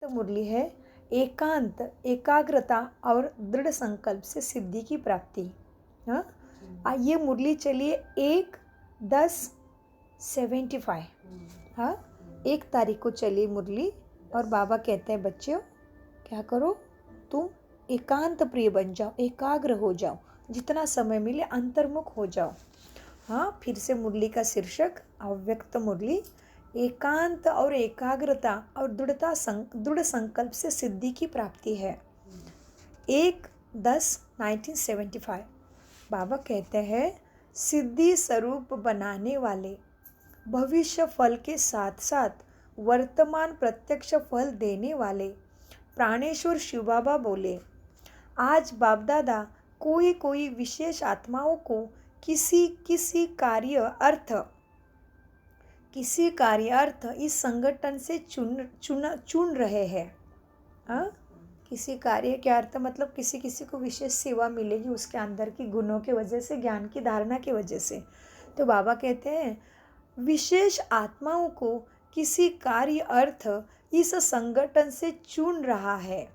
तो मुरली है एकांत, एकाग्रता और दृढ़ संकल्प से सिद्धि की प्राप्ति। हाँ, ये मुरली चलिए 1/10/75। हाँ, 1 तारीख को चली मुरली और बाबा कहते हैं बच्चों क्या करो, तुम एकांत प्रिय बन जाओ, एकाग्र हो जाओ, जितना समय मिले अंतर्मुख हो जाओ। हाँ, फिर से मुरली का शीर्षक अव्यक्त मुरली, एकांत और एकाग्रता और दृढ़ संकल्प से सिद्धि की प्राप्ति है। 1/10/1975 बाबा कहते हैं सिद्धि स्वरूप बनाने वाले, भविष्य फल के साथ साथ वर्तमान प्रत्यक्ष फल देने वाले प्राणेश्वर शिव बाबा बोले, आज बाप दादा कोई विशेष आत्माओं को किसी कार्य अर्थ इस संगठन से चुन रहे हैं। किसी कार्य के अर्थ मतलब किसी को विशेष सेवा मिलेगी उसके अंदर की गुणों के वजह से, ज्ञान की धारणा की वजह से। तो बाबा कहते हैं विशेष आत्माओं को किसी कार्य अर्थ इस संगठन से चुन रहा है।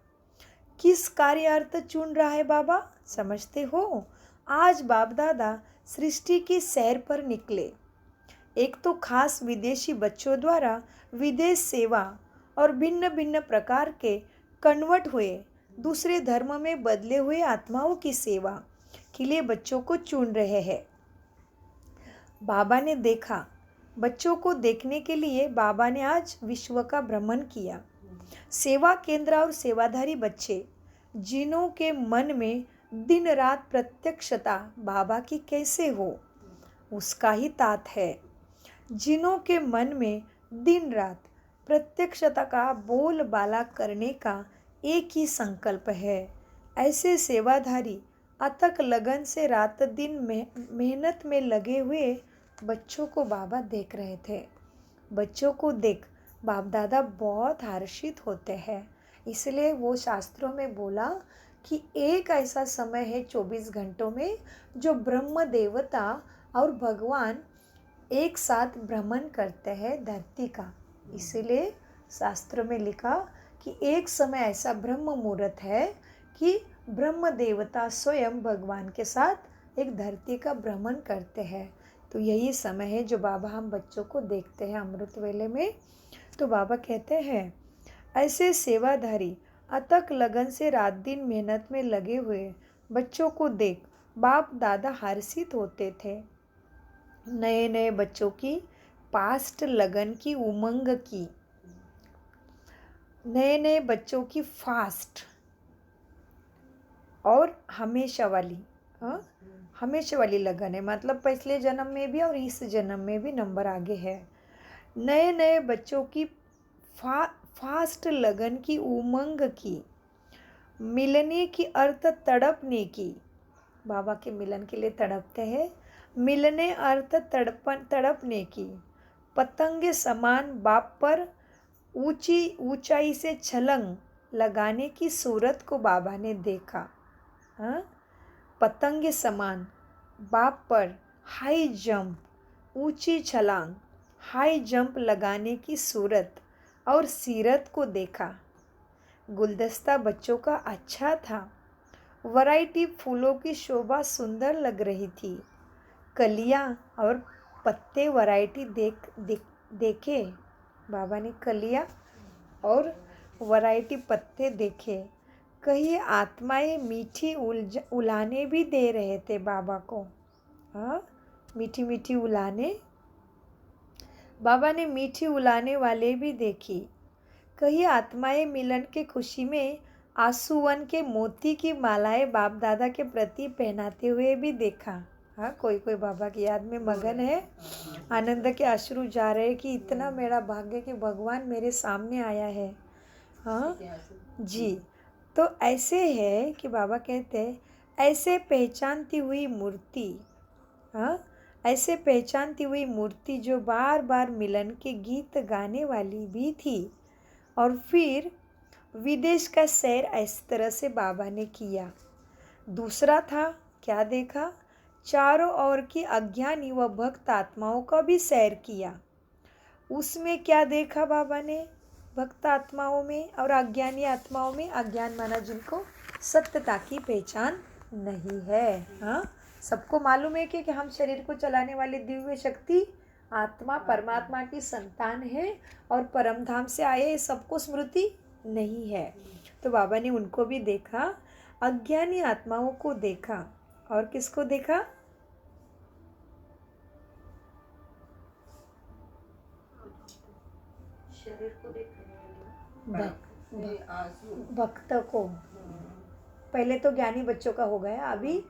किस कार्य अर्थ चुन रहा है बाबा, समझते हो? आज बाप दादा सृष्टि की सैर पर निकले। एक तो खास विदेशी बच्चों द्वारा विदेश सेवा और भिन्न भिन्न प्रकार के कन्वर्ट हुए, दूसरे धर्म में बदले हुए आत्माओं की सेवा के लिए बच्चों को चुन रहे हैं। बाबा ने देखा, बच्चों को देखने के लिए बाबा ने आज विश्व का भ्रमण किया। सेवा केंद्र और सेवाधारी बच्चे जिन्हों के मन में दिन रात प्रत्यक्षता बाबा की कैसे हो, उसका ही तात है। जिन्हों के मन में दिन रात प्रत्यक्षता का बोलबाला करने का एक ही संकल्प है, ऐसे सेवाधारी अथक लगन से रात दिन में मेहनत में लगे हुए बच्चों को बाबा देख रहे थे। बच्चों को देख बाप दादा बहुत हर्षित होते हैं। इसलिए वो शास्त्रों में बोला कि एक ऐसा समय है 24 घंटों में जो ब्रह्म देवता और भगवान एक साथ भ्रमण करते हैं धरती का। इसलिए शास्त्र में लिखा कि एक समय ऐसा ब्रह्म मुहूर्त है कि ब्रह्म देवता स्वयं भगवान के साथ एक धरती का भ्रमण करते हैं। तो यही समय है जो बाबा हम बच्चों को देखते हैं अमृत वेले में। तो बाबा कहते हैं ऐसे सेवाधारी अथक लगन से रात दिन मेहनत में लगे हुए बच्चों को देख बाप दादा हर्षित होते थे। नए नए बच्चों की पास्ट लगन की उमंग की, नए नए बच्चों की फास्ट और हमेशा वाली लगन है, मतलब पिछले जन्म में भी और इस जन्म में भी नंबर आगे है। नए नए बच्चों की फास्ट लगन की उमंग की, मिलने की अर्थ तड़पने की, बाबा के मिलन के लिए तड़पते हैं, मिलने अर्थ तड़पने की, पतंगे समान बाप पर ऊंचाई से छलांग लगाने की सूरत को बाबा ने देखा। पतंगे समान बाप पर हाई जंप, ऊंची छलांग, हाई जंप लगाने की सूरत और सीरत को देखा। गुलदस्ता बच्चों का अच्छा था, वैरायटी फूलों की शोभा सुंदर लग रही थी। कलियां और पत्ते वैरायटी देखे बाबा ने, कलियां और वैरायटी पत्ते देखे। कहीं आत्माएं मीठी उलाने भी दे रहे थे बाबा को। मीठी मीठी उलाने, बाबा ने मीठी उलाने वाले भी देखी। कहीं आत्माएं मिलन के खुशी में आंसुवन के मोती की मालाएं बाप दादा के प्रति पहनाते हुए भी देखा। कोई बाबा की याद में मगन है, आनंद के अश्रु जा रहे कि इतना मेरा भाग्य कि भगवान मेरे सामने आया है। जी, तो ऐसे है कि बाबा कहते हैं ऐसे पहचानती हुई मूर्ति, ऐसे पहचानती हुई मूर्ति जो बार बार मिलन के गीत गाने वाली भी थी। और फिर विदेश का सैर इस तरह से बाबा ने किया। दूसरा था क्या देखा, चारों ओर की अज्ञानी व भक्त आत्माओं का भी सैर किया। उसमें क्या देखा बाबा ने, भक्त आत्माओं में और अज्ञानी आत्माओं में, अज्ञान माना जिनको सत्यता की पहचान नहीं है। हाँ, सबको मालूम है कि हम शरीर को चलाने वाली दिव्य शक्ति आत्मा परमात्मा की संतान है और परम धाम से आए, सबको स्मृति नहीं है। तो बाबा ने उनको भी देखा, अज्ञानी आत्माओं को देखा। और किसको देखा? शरीर को भक्त को। पहले तो ज्ञानी बच्चों का हो गया, अभी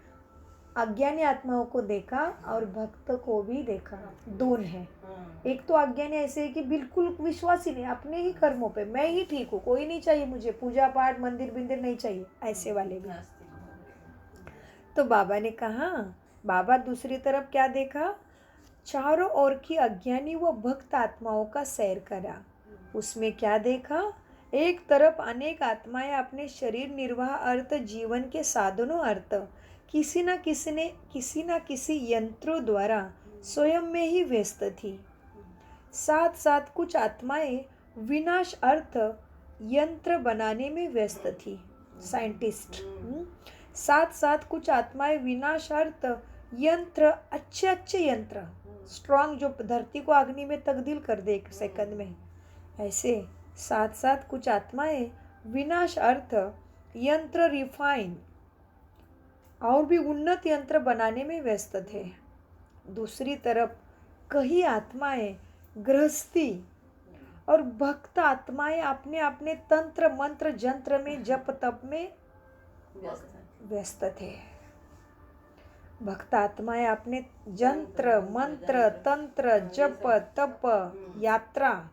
अज्ञानी आत्माओं को देखा और भक्त को भी देखा। दोनों है। एक तो अज्ञानी ऐसे है कि बिल्कुल विश्वास ही नहीं, अपने ही कर्मों पे, मैं ही ठीक हूँ, कोई नहीं चाहिए मुझे, पूजा पाठ मंदिर बिंदिर नहीं चाहिए, ऐसे वाले भी। तो बाबा ने कहा, बाबा दूसरी तरफ क्या देखा? चारों ओर की अज्ञानी व भक्त आत्माओं का सैर करा। उसमें क्या देखा? एक तरफ अनेक आत्माएं अपने शरीर निर्वाह अर्थ, जीवन के साधनों अर्थ किसी न किसी यंत्रों द्वारा स्वयं में ही व्यस्त थी। साथ साथ कुछ आत्माएं विनाश अर्थ यंत्र बनाने में व्यस्त थी, साइंटिस्ट। साथ साथ कुछ आत्माएं विनाश अर्थ यंत्र, अच्छे अच्छे यंत्र, स्ट्रांग, जो धरती को अग्नि में तब्दील कर दे 1 सेकंड में, ऐसे साथ साथ कुछ आत्माएं विनाश अर्थ यंत्र, रिफाइन और भी उन्नत यंत्र बनाने में व्यस्त थे। दूसरी तरफ कई आत्माएं गृहस्थी और भक्त आत्माएं अपने अपने तंत्र मंत्र जंत्र में, जप तप में व्यस्त थे। भक्त आत्माएं अपने जंत्र मंत्र तंत्र जप तप यात्रा,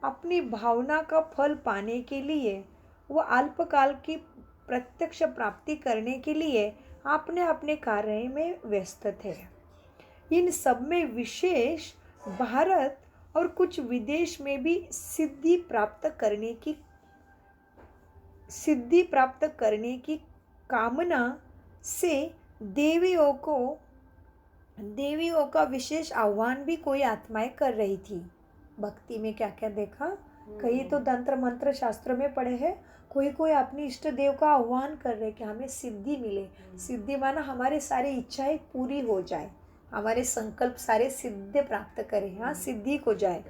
अपनी भावना का फल पाने के लिए व अल्पकाल की प्रत्यक्ष प्राप्ति करने के लिए अपने अपने कार्य में व्यस्त थे। इन सब में विशेष भारत और कुछ विदेश में भी सिद्धि प्राप्त करने की कामना से देवियों का विशेष आह्वान भी कोई आत्माएं कर रही थी। भक्ति में क्या क्या देखा? कई तो तंत्र मंत्र शास्त्र में पढ़े हैं, कोई अपनी इष्ट देव का आह्वान कर रहे कि हमें सिद्धि मिले। सिद्धि माना हमारे सारी इच्छाएं पूरी हो जाए, हमारे संकल्प सारे सिद्ध प्राप्त करें, हाँ, सिद्धि को जाए।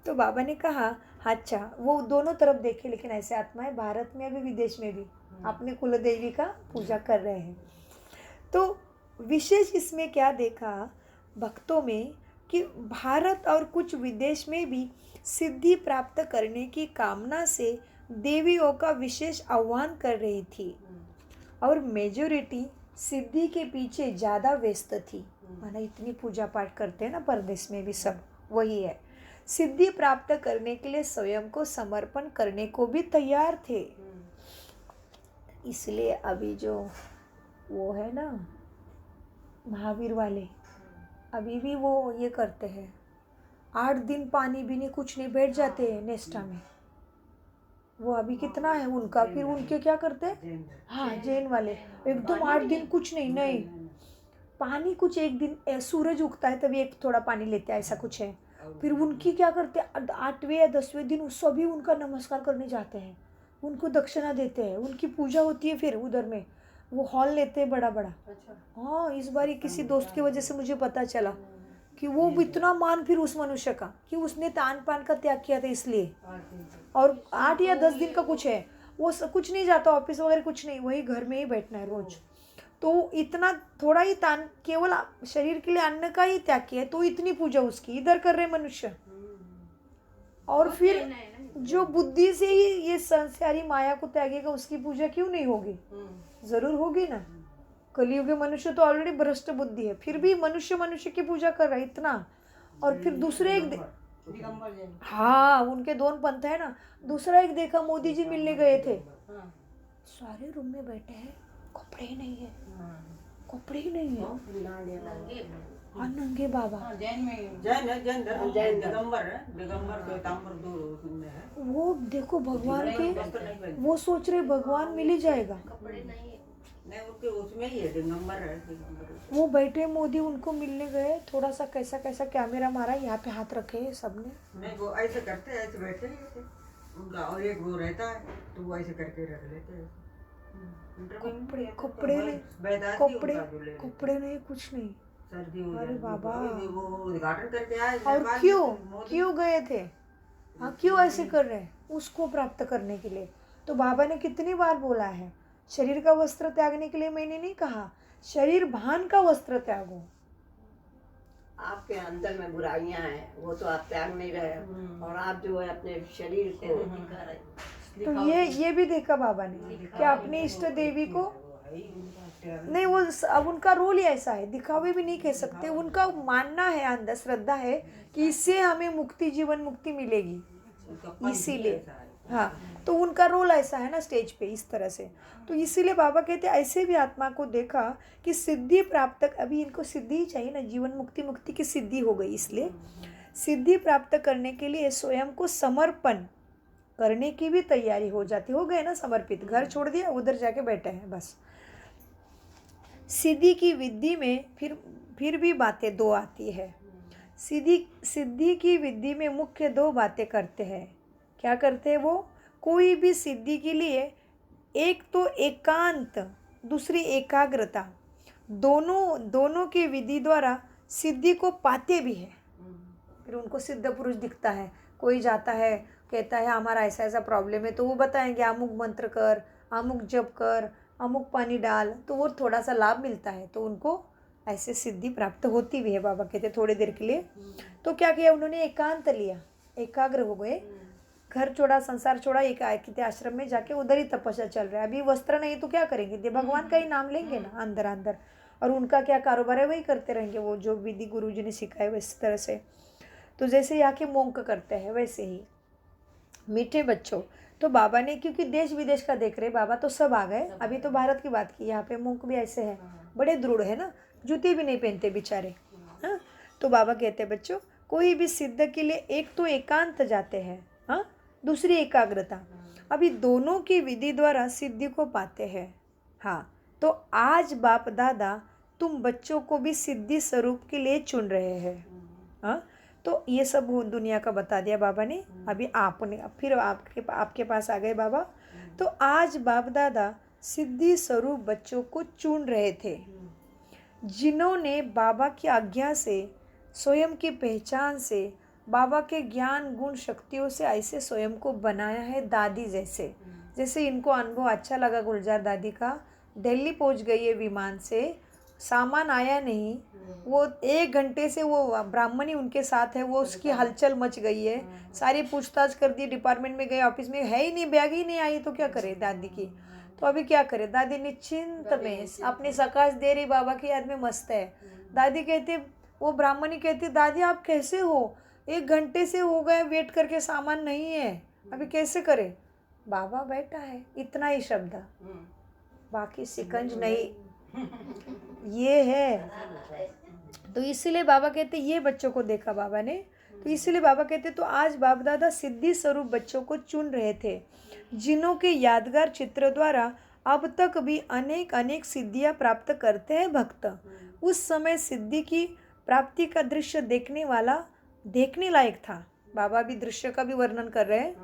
तो बाबा ने कहा, अच्छा, वो दोनों तरफ देखे, लेकिन ऐसे आत्माएं भारत में भी विदेश में भी अपने कुल देवी का पूजा कर रहे हैं। तो विशेष इसमें क्या देखा भक्तों में कि भारत और कुछ विदेश में भी सिद्धि प्राप्त करने की कामना से देवियों का विशेष आह्वान कर रही थी और मेजॉरिटी सिद्धि के पीछे ज़्यादा व्यस्त थी। माना इतनी पूजा पाठ करते हैं ना परदेश में भी, सब वही है। सिद्धि प्राप्त करने के लिए स्वयं को समर्पण करने को भी तैयार थे। इसलिए अभी जो वो है ना महावीर वाले, अभी भी वो ये करते हैं, 8 दिन पानी भी नहीं, कुछ नहीं, बैठ जाते हैं नेस्टा में। वो अभी कितना है उनका, फिर उनके क्या करते हैं, हाँ, जैन वाले एकदम 8 दिन कुछ नहीं पानी, कुछ एक दिन सूरज उगता है तभी एक थोड़ा पानी लेते हैं, ऐसा कुछ है। फिर उनकी क्या करते हैं, 8वें या 10वें दिन सभी उनका नमस्कार करने जाते हैं, उनको दक्षिणा देते हैं, उनकी पूजा होती है। फिर उधर में वो हॉल लेते हैं बड़ा बड़ा। हाँ, इस बार किसी दोस्त की वजह से मुझे पता चला कि वो इतना मान फिर उस मनुष्य का कि उसने तान पान का त्याग किया था इसलिए। और 8 या 10 दिन का कुछ है, वो कुछ नहीं जाता ऑफिस वगैरह, कुछ नहीं, वही घर में ही बैठना है रोज। तो इतना थोड़ा ही तान, केवल शरीर के लिए अन्न का ही त्याग किया है, तो इतनी पूजा उसकी इधर कर रहे मनुष्य। और फिर जो बुद्धि से ही ये संसारी माया को त्यागेगा उसकी पूजा क्यों नहीं होगी? जरूर होगी ना। कलयुग के मनुष्य तो ऑलरेडी भ्रष्ट बुद्धि है, फिर भी मनुष्य की पूजा कर रहा है इतना। और फिर दूसरे एक हाँ, उनके 2 पंथ है ना। दूसरा एक देखा, मोदी जी मिलने गए थे, सारे रूम में बैठे हैं, कपड़े ही नहीं है, कपड़े ही नहीं है, हाँ, नंगे बाबा। वो देखो भगवान के, वो सोच रहे भगवान मिल ही जाएगा। वो बैठे मोदी, उनको मिलने गए, थोड़ा सा कैसा कैसा कैमरा मारा, यहाँ पे हाथ रखे सबने। नहीं, वो ऐसे करते, ऐसे बैठे, उनका और एक वो रहता है तो वो ऐसे करके रख लेते हैं। कपड़े कपड़े नहीं, कपड़े कपड़े नहीं, कुछ नहीं। सर्दी हो अरे जाती है बाबा, तो वो उद्घाटन करके आए और नेपाल में, क्यों तो मोदी क्यों गए थे? हाँ, क्यों ऐसे कर रहे हैं? उसको प्राप्त करने के लिए। तो बाबा ने कितनी बार बोला है, शरीर का वस्त्र त्यागने के लिए मैंने नहीं कहा, शरीर भान का वस्त्र त्यागो। आपके अंदर में बुराइयां हैं वो तो आप त्याग नहीं रहे हो, और आप जो है अपने शरीर को तो ये भी देखा बाबा ने कि अपने इष्ट देवी को नहीं, वो अब उनका रोल ही ऐसा है, दिखावे भी नहीं कह सकते, उनका मानना है, अंदर श्रद्धा है कि इससे हमें मुक्ति, जीवन मुक्ति मिलेगी, इसीलिए। हाँ, तो उनका रोल ऐसा है ना स्टेज पे, इस तरह से। तो इसीलिए बाबा कहते हैं ऐसे भी आत्मा को देखा कि सिद्धि प्राप्त, अभी इनको सिद्धि ही चाहिए ना, जीवन मुक्ति, मुक्ति की सिद्धि हो गई, इसलिए सिद्धि प्राप्त करने के लिए स्वयं को समर्पण करने की भी तैयारी हो जाती, हो गए ना समर्पित, घर छोड़ दिया, उधर जाके बैठे हैं बस। सिद्धि की विधि में फिर भी बातें दो आती है। सिद्धि की विधि में मुख्य दो बातें करते हैं। क्या करते हैं वो? कोई भी सिद्धि के लिए एक तो एकांत, दूसरी एकाग्रता, दोनों की विधि द्वारा सिद्धि को पाते भी है। फिर उनको सिद्ध पुरुष दिखता है, कोई जाता है कहता है हमारा ऐसा ऐसा प्रॉब्लम है, तो वो बताएंगे अमुक मंत्र कर, अमुक जप कर, अमुक पानी डाल, तो वो थोड़ा सा लाभ मिलता है, तो उनको ऐसे सिद्धि प्राप्त होती भी है। बाबा कहते थोड़ी देर के लिए। तो क्या किया उन्होंने? एकांत लिया, एकाग्र हो गए, घर छोड़ा, संसार छोड़ा, एक कितने आश्रम में जाके उधर ही तपस्या चल रहा है। अभी वस्त्र नहीं तो क्या करेंगे? दे भगवान का ही नाम लेंगे ना अंदर अंदर, और उनका क्या कारोबार है वही करते रहेंगे, वो जो विधि गुरु जी ने सिखाए वैसे तरह से। तो जैसे यहाँ के मोंक करते हैं वैसे ही। मीठे बच्चों, तो बाबा ने, क्योंकि देश विदेश का देख रहे बाबा, तो सब आ गए, अभी तो भारत की बात की, यहाँ पे मोंक भी ऐसे हैं, बड़े दृढ़ है ना, जूते भी नहीं पहनते बेचारे। हाँ, तो बाबा कहते हैं बच्चों, कोई भी सिद्ध के लिए एक तो एकांत जाते हैं, हाँ, दूसरी एकाग्रता, अभी दोनों की विधि द्वारा सिद्धि को पाते हैं। हाँ, तो आज बाप दादा तुम बच्चों को भी सिद्धि स्वरूप के लिए चुन रहे हैं। हाँ, तो ये सब दुनिया का बता दिया बाबा ने। अभी आपने फिर आपके पास आ गए बाबा। तो आज बाप दादा सिद्धि स्वरूप बच्चों को चुन रहे थे, जिन्होंने बाबा की आज्ञा से, स्वयं की पहचान से, बाबा के ज्ञान गुण शक्तियों से ऐसे स्वयं को बनाया है दादी जैसे। जैसे इनको अनुभव अच्छा लगा गुलजार दादी का, दिल्ली पहुंच गई है विमान से, सामान आया नहीं, वो 1 घंटे से वो ब्राह्मणी उनके साथ है, वो उसकी हलचल मच गई है, सारी पूछताछ कर दी, डिपार्टमेंट में गए, ऑफिस में है ही नहीं, बैग ही नहीं आई, तो क्या करे दादी की? तो अभी क्या करे? दादी निश्चिंत में अपनी सकाश दे रही, बाबा की याद में मस्त है। दादी कहती, वो ब्राह्मणी कहती, दादी आप कैसे हो? 1 घंटे से हो गए वेट करके, सामान नहीं है, अभी कैसे करे? बाबा बैठा है, इतना ही शब्द, बाकी सिकंज नहीं, ये है। तो इसीलिए बाबा कहते ये बच्चों को देखा बाबा ने, तो इसीलिए बाबा कहते तो आज बाप दादा सिद्धि स्वरूप बच्चों को चुन रहे थे, जिन्हों के यादगार चित्र द्वारा अब तक भी अनेक अनेक सिद्धियां प्राप्त करते हैं भक्त। उस समय सिद्धि की प्राप्ति का दृश्य देखने लायक था। बाबा भी दृश्य का भी वर्णन कर रहे हैं।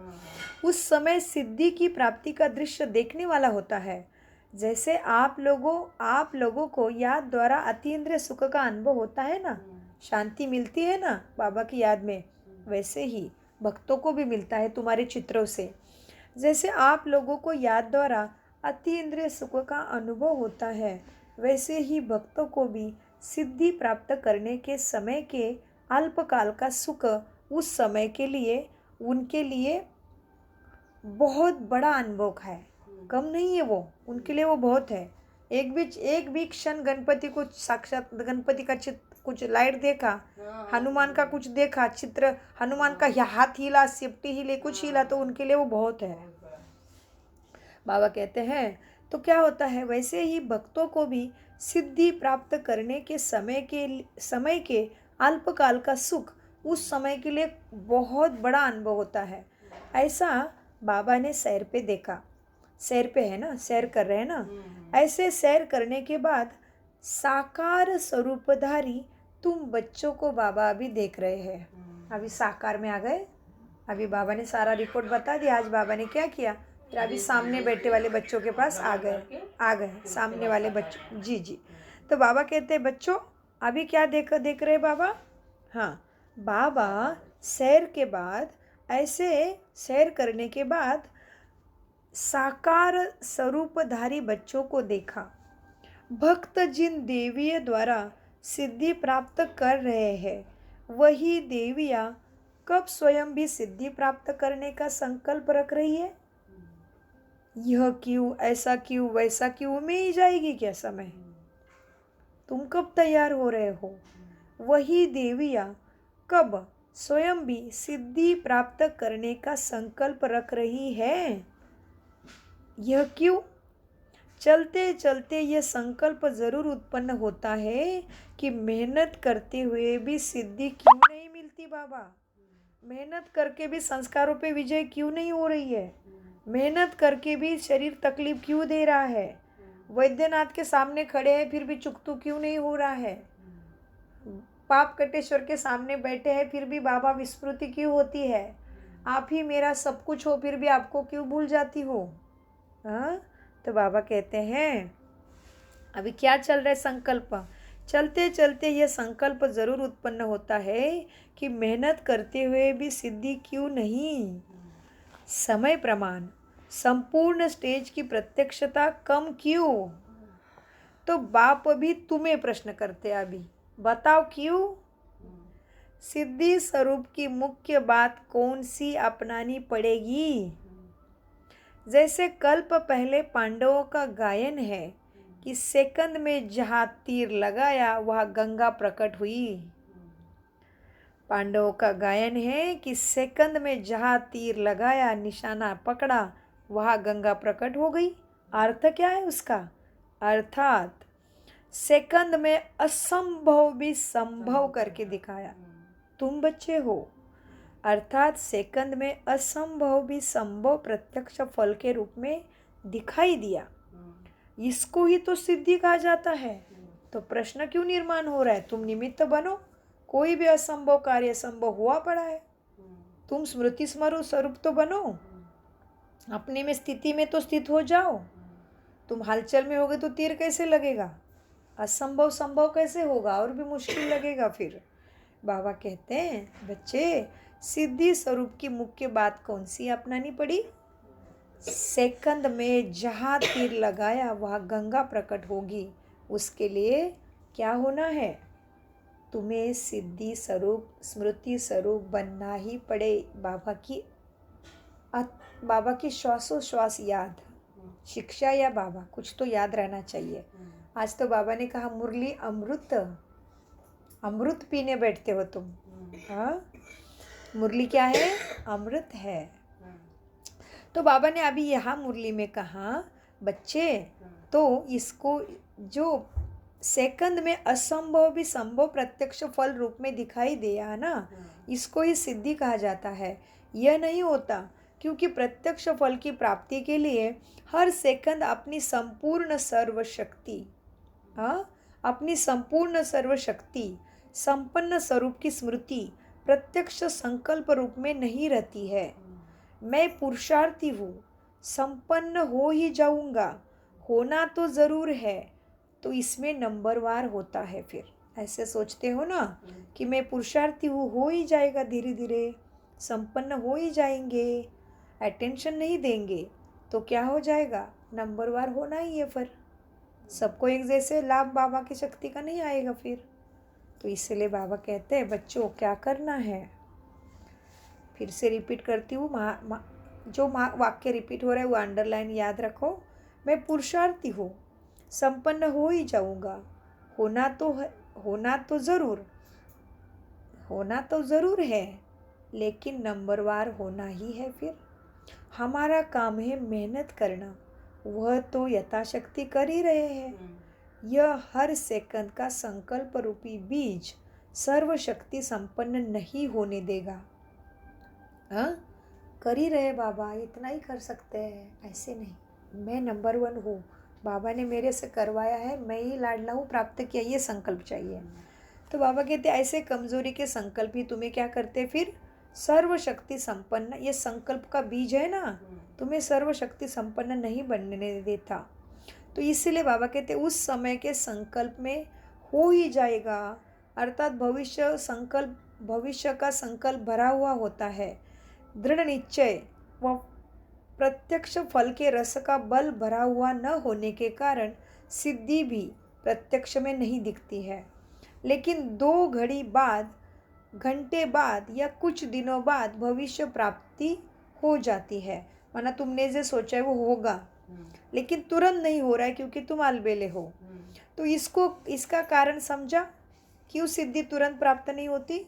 उस समय सिद्धि की प्राप्ति का दृश्य देखने वाला होता है। जैसे आप लोगों को याद द्वारा अतीन्द्रिय सुख का अनुभव होता है ना, शांति मिलती है ना बाबा की याद में, वैसे ही भक्तों को भी मिलता है तुम्हारे चित्रों से। जैसे आप लोगों को याद द्वारा अतीन्द्रिय सुख का अनुभव होता है, वैसे ही भक्तों को भी सिद्धि प्राप्त करने के समय के अल्पकाल का सुख उस समय के लिए उनके लिए बहुत बड़ा अनुभव है, कम नहीं है वो, उनके लिए वो बहुत है। एक भी क्षण गणपति को साक्षात, गणपति का चित्र कुछ लाइट देखा, हनुमान का कुछ देखा चित्र, हनुमान का हाथ हिला, सिपटी हिले, कुछ हिला, तो उनके लिए वो बहुत है। बाबा कहते हैं तो क्या होता है, वैसे ही भक्तों को भी सिद्धि प्राप्त करने के समय के अल्पकाल का सुख उस समय के लिए बहुत बड़ा अनुभव होता है। ऐसा बाबा ने सैर पे देखा, सैर पे है ना, सैर कर रहे हैं ना, ऐसे सैर करने के बाद साकार स्वरूपधारी तुम बच्चों को बाबा अभी देख रहे हैं। अभी साकार में आ गए, अभी बाबा ने सारा रिपोर्ट बता दिया, आज बाबा ने क्या किया। फिर अभी सामने बैठे वाले बच्चों के पास आ गए सामने वाले बच्चों। जी जी। तो बाबा कहते हैं बच्चों अभी क्या देख रहे बाबा। हाँ, बाबा सैर के बाद, ऐसे सैर करने के बाद साकार स्वरूपधारी बच्चों को देखा। भक्त जिन देवियों द्वारा सिद्धि प्राप्त कर रहे हैं, वही देवियाँ कब स्वयं भी सिद्धि प्राप्त करने का संकल्प रख रही है। यह क्यों, ऐसा क्यों, वैसा क्यों में ही जाएगी क्या समय। तुम कब तैयार हो रहे हो। वही देवियाँ कब स्वयं भी सिद्धि प्राप्त करने का संकल्प रख रही है। यह क्यों। चलते चलते यह संकल्प जरूर उत्पन्न होता है कि मेहनत करते हुए भी सिद्धि क्यों नहीं मिलती बाबा। मेहनत करके भी संस्कारों पे विजय क्यों नहीं हो रही है। मेहनत करके भी शरीर तकलीफ क्यों दे रहा है। वैद्यनाथ के सामने खड़े हैं फिर भी चुकतू क्यों नहीं हो रहा है। पाप कटेश्वर के सामने बैठे हैं फिर भी बाबा विस्मृति क्यों होती है। आप ही मेरा सब कुछ हो फिर भी आपको क्यों भूल जाती हो। हाँ, तो बाबा कहते हैं अभी क्या चल रहा है संकल्प। चलते चलते यह संकल्प जरूर उत्पन्न होता है कि मेहनत करते हुए भी सिद्धि क्यों नहीं। समय प्रमाण संपूर्ण स्टेज की प्रत्यक्षता कम क्यों। तो बाप भी तुम्हें प्रश्न करते अभी बताओ क्यों। सिद्धि स्वरूप की मुख्य बात कौन सी अपनानी पड़ेगी। जैसे कल्प पहले पांडवों का गायन है कि सेकंड में जहाँ तीर लगाया वह गंगा प्रकट हुई। पांडवों का गायन है कि सेकंड में जहाँ तीर लगाया, निशाना पकड़ा, वहाँ गंगा प्रकट हो गई। अर्थ क्या है उसका। अर्थात सेकंड में असंभव भी संभव करके दिखाया। तुम बच्चे हो, अर्थात सेकंड में असंभव भी संभव प्रत्यक्ष फल के रूप में दिखाई दिया। इसको ही तो सिद्धि कहा जाता है। तो प्रश्न क्यों निर्माण हो रहा है। तुम निमित्त बनो, कोई भी असंभव कार्य संभव हुआ पड़ा है। तुम स्मृति स्मरण स्वरूप तो बनो, अपने में स्थिति में तो स्थित हो जाओ। तुम हलचल में होगे तो तीर कैसे लगेगा। असंभव संभव कैसे होगा, और भी मुश्किल लगेगा फिर। बाबा कहते हैं बच्चे सिद्धि स्वरूप की मुख्य बात कौन सी अपनानी पड़ी। सेकंड में जहाँ तीर लगाया वहाँ गंगा प्रकट होगी। उसके लिए क्या होना है, तुम्हें सिद्धि स्वरूप स्मृति स्वरूप बनना ही पड़े। बाबा की श्वासोश्वास याद, शिक्षा या बाबा कुछ तो याद रहना चाहिए। आज तो बाबा ने कहा मुरली अमृत, अमृत पीने बैठते हो तुम। हाँ, मुरली क्या है, अमृत है। तो बाबा ने अभी यहाँ मुरली में कहा बच्चे, तो इसको जो सेकंड में असंभव भी संभव प्रत्यक्ष फल रूप में दिखाई दिया ना, इसको ही सिद्धि कहा जाता है। यह नहीं होता क्योंकि प्रत्यक्ष फल की प्राप्ति के लिए हर सेकंड अपनी संपूर्ण सर्वशक्ति, अपनी संपूर्ण सर्वशक्ति संपन्न स्वरूप की स्मृति प्रत्यक्ष संकल्प रूप में नहीं रहती है। मैं पुरुषार्थी हूँ, संपन्न हो ही जाऊँगा, होना तो ज़रूर है। तो इसमें नंबरवार होता है। फिर ऐसे सोचते हो ना कि मैं पुरुषार्थी हूँ, हो ही जाएगा, धीरे धीरे संपन्न हो ही जाएंगे, अटेंशन नहीं देंगे तो क्या हो जाएगा, नंबरवार होना ही है। फिर सबको एक जैसे लाभ बाबा की शक्ति का नहीं आएगा फिर। तो इसलिए बाबा कहते हैं बच्चों क्या करना है। फिर से रिपीट करती हूँ, जो वाक्य रिपीट हो रहा है वो अंडरलाइन याद रखो। मैं पुरुषार्थी हूँ, संपन्न हो ही जाऊँगा, होना तो ज़रूर है, लेकिन नंबरवार होना ही है। फिर हमारा काम है मेहनत करना, वह तो यथाशक्ति कर ही रहे हैं। यह हर सेकंड का संकल्प रूपी बीज सर्वशक्ति संपन्न नहीं होने देगा। हाँ, कर ही रहे बाबा, इतना ही कर सकते हैं, ऐसे नहीं मैं नंबर 1 हूँ, बाबा ने मेरे से करवाया है, मैं ही लाडला हूँ, प्राप्त किया, ये संकल्प चाहिए। तो बाबा कहते ऐसे कमज़ोरी के संकल्प ही तुम्हें क्या करते, फिर सर्वशक्ति संपन्न, ये संकल्प का बीज है ना, तुम्हें सर्वशक्ति संपन्न नहीं बनने देता। तो इसीलिए बाबा कहते उस समय के संकल्प में हो ही जाएगा, अर्थात भविष्य का संकल्प भरा हुआ होता है। दृढ़ निश्चय व प्रत्यक्ष फल के रस का बल भरा हुआ न होने के कारण सिद्धि भी प्रत्यक्ष में नहीं दिखती है, लेकिन 2 घंटे बाद या कुछ दिनों बाद भविष्य प्राप्ति हो जाती है। माना तुमने जो सोचा है वो होगा, लेकिन तुरंत नहीं हो रहा है क्योंकि तुम अलबेले हो। तो इसका कारण समझा, क्यों सिद्धि तुरंत प्राप्त नहीं होती?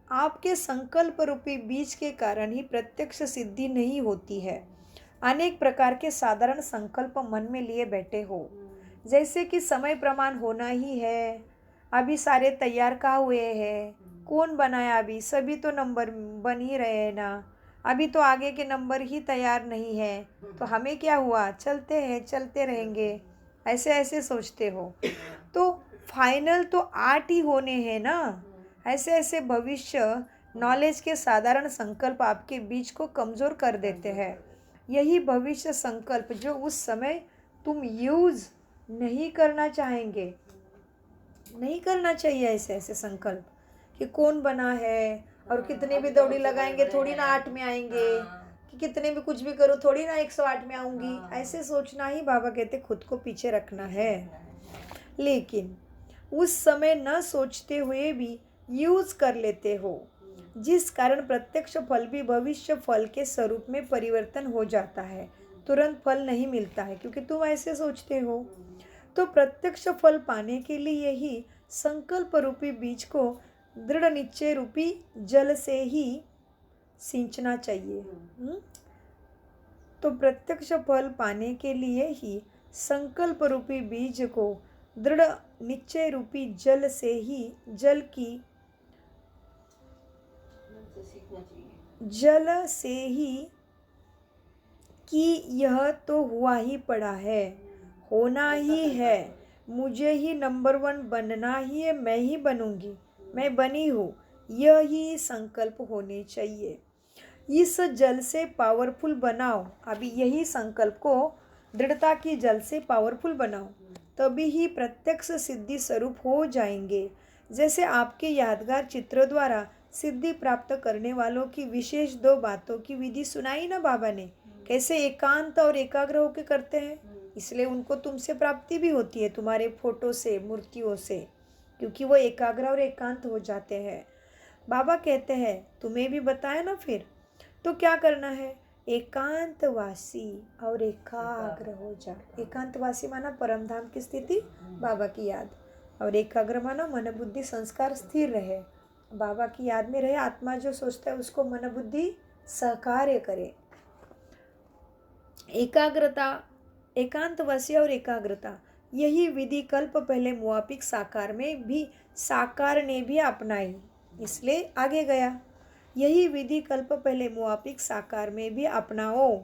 आपके संकल्प रूपी बीज के कारण ही प्रत्यक्ष सिद्धि नहीं होती है। अनेक प्रकार के साधारण संकल्प मन में लिए बैठे हो, जैसे कि समय प्रमाण होना ही है, अभी सारे तैयार कहाँ हुए हैं, कौन बनाया, अभी सभी तो नंबर बन ही रहे हैं ना, अभी तो आगे के नंबर ही तैयार नहीं है, तो हमें क्या हुआ, चलते हैं चलते रहेंगे, ऐसे ऐसे सोचते हो। तो फाइनल तो 8 ही होने हैं ना। ऐसे ऐसे भविष्य नॉलेज के साधारण संकल्प आपके बीज को कमज़ोर कर देते हैं। यही भविष्य संकल्प जो उस समय तुम यूज़ नहीं करना चाहेंगे, नहीं करना चाहिए ऐसे ऐसे संकल्प कि कौन बना है और कितने भी दौड़ी लगाएंगे थोड़ी ना 8 में आएंगे, कि कितने भी कुछ भी करो थोड़ी ना 108 में आऊँगी, ऐसे सोचना ही बाबा कहते खुद को पीछे रखना है। लेकिन उस समय न सोचते हुए भी यूज़ कर लेते हो, जिस कारण प्रत्यक्ष फल भी भविष्य फल के स्वरूप में परिवर्तन हो जाता है। तुरंत फल नहीं मिलता है क्योंकि तुम ऐसे सोचते हो। तो प्रत्यक्ष फल पाने के लिए ही संकल्प रूपी बीज को दृढ़ निश्चय रूपी जल से ही सींचना चाहिए। तो प्रत्यक्ष फल पाने के लिए ही संकल्प रूपी बीज को दृढ़ निश्चय रूपी जल से ही कि यह तो हुआ ही पड़ा है, होना ही है, मुझे ही नंबर 1 बनना ही है, मैं ही बनूंगी, मैं बनी हूँ, यही संकल्प होने चाहिए। इस जल से पावरफुल बनाओ, अभी यही संकल्प को दृढ़ता की जल से पावरफुल बनाओ, तभी ही प्रत्यक्ष सिद्धि स्वरूप हो जाएंगे। जैसे आपके यादगार चित्रों द्वारा सिद्धि प्राप्त करने वालों की विशेष 2 बातों की विधि सुनाई ना बाबा ने, कैसे एकांत और एकाग्र होकर करते हैं, इसलिए उनको तुमसे प्राप्ति भी होती है, तुम्हारे फोटो से, मूर्तियों से, क्योंकि वो एकाग्र और एकांत हो जाते हैं। बाबा कहते हैं तुम्हें भी बताया ना, फिर तो क्या करना है, एकांतवासी और एकाग्र हो जा। एकांतवासी माना परमधाम की स्थिति, बाबा की याद, और एकाग्र माना मन बुद्धि संस्कार स्थिर रहे, बाबा की याद में रहे। आत्मा जो सोचता है उसको मन बुद्धि सहकार्य करे। एकाग्रता, एकांतवासी और एकाग्रता, यही विधि कल्प पहले मुआपिक साकार ने भी अपनाई, इसलिए आगे गया। यही विधि कल्प पहले मुआपिक साकार में भी अपनाओ।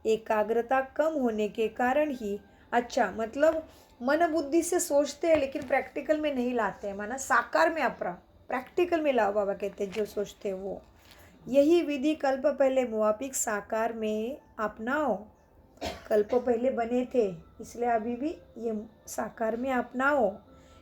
एकाग्रता कम होने के कारण ही, अच्छा मतलब मन बुद्धि से सोचते हैं लेकिन प्रैक्टिकल में नहीं लाते हैं, माना साकार में अपना प्रैक्टिकल में लाओ, बाबा कहते हैं जो सोचते हैं वो। यही विधि कल्प पहले मुआपिक साकार में अपनाओ। कल्प पहले बने थे इसलिए अभी भी ये साकार में अपनाओ।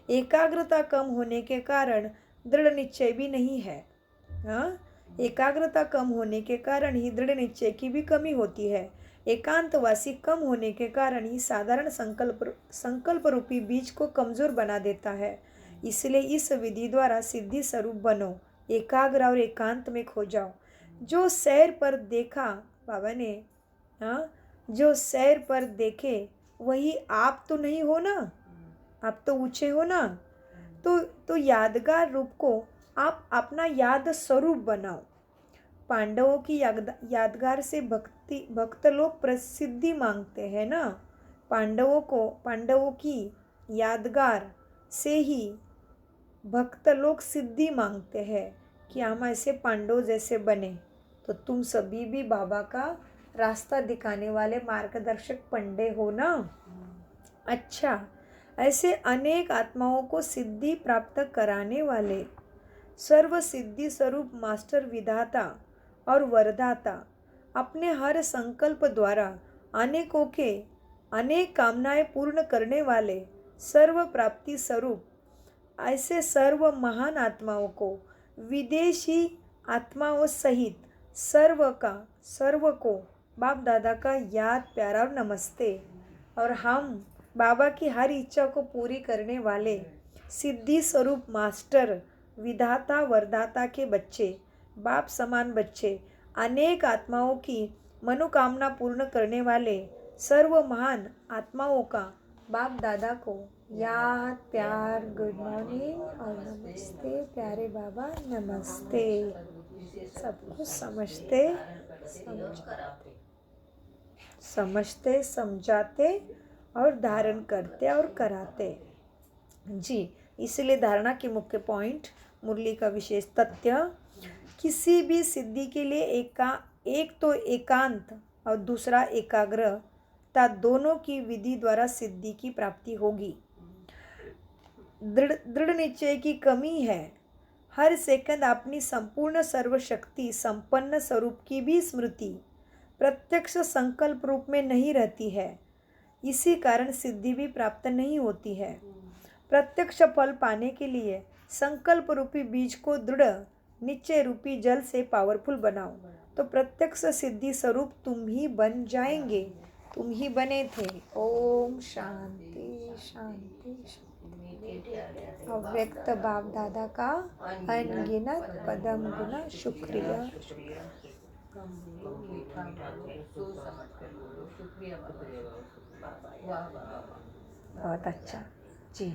एकाग्रता कम होने के कारण दृढ़ निश्चय भी नहीं है। हाँ, एकाग्रता कम होने के कारण ही दृढ़ निश्चय की भी कमी होती है। एकांतवासी कम होने के कारण ही साधारण संकल्प रूपी बीज को कमजोर बना देता है। इसलिए इस विधि द्वारा सिद्धि स्वरूप बनो, एकाग्र और एकांत में खो जाओ। जो सैर पर देखा बाबा ने, हाँ, जो सैर पर देखे वही आप तो नहीं हो ना, आप तो ऊंचे हो ना। तो यादगार रूप को आप अपना याद स्वरूप बनाओ। पांडवों की यादगार से भक्त लोग प्रसिद्धि मांगते हैं ना। पांडवों की यादगार से ही भक्त लोग सिद्धि मांगते हैं कि हम ऐसे पांडव जैसे बने। तो तुम सभी भी बाबा का रास्ता दिखाने वाले मार्गदर्शक पंडे हो ना। अच्छा, ऐसे अनेक आत्माओं को सिद्धि प्राप्त कराने वाले सर्व सिद्धि स्वरूप मास्टर विधाता और वरदाता, अपने हर संकल्प द्वारा अनेकों के अनेक कामनाएं पूर्ण करने वाले सर्व प्राप्ति स्वरूप ऐसे सर्व महान आत्माओं को, विदेशी आत्माओं सहित सर्व को बाप दादा का याद, प्यारा और नमस्ते। और हम बाबा की हर इच्छा को पूरी करने वाले सिद्धि स्वरूप मास्टर, विधाता वरदाता के बच्चे, बाप समान बच्चे, अनेक आत्माओं की मनोकामना पूर्ण करने वाले सर्व महान आत्माओं का बाप दादा को याद, प्यार, गुड मॉर्निंग और नमस्ते। प्यारे बाबा नमस्ते। सब कुछ समझते समझाते और धारण करते और कराते जी। इसलिए धारणा के मुख्य पॉइंट, मुरली का विशेष तथ्य, किसी भी सिद्धि के लिए एक तो एकांत और दूसरा एकाग्रता, दोनों की विधि द्वारा सिद्धि की प्राप्ति होगी। दृढ़ निश्चय की कमी है। हर सेकंड अपनी संपूर्ण सर्वशक्ति संपन्न स्वरूप की भी स्मृति प्रत्यक्ष संकल्प रूप में नहीं रहती है। इसी कारण सिद्धि भी प्राप्त नहीं होती है। प्रत्यक्ष फल पाने के लिए संकल्प रूपी बीज को दृढ़ निश्चय रूपी जल से पावरफुल बनाओ, तो प्रत्यक्ष सिद्धि स्वरूप तुम ही बन जाएंगे। तुम ही बने थे। ओम शांति शांति शांति। अव्यक्त बाप दादा का अनगिनत पदम गुना शुक्रिया। बहुत अच्छा जी।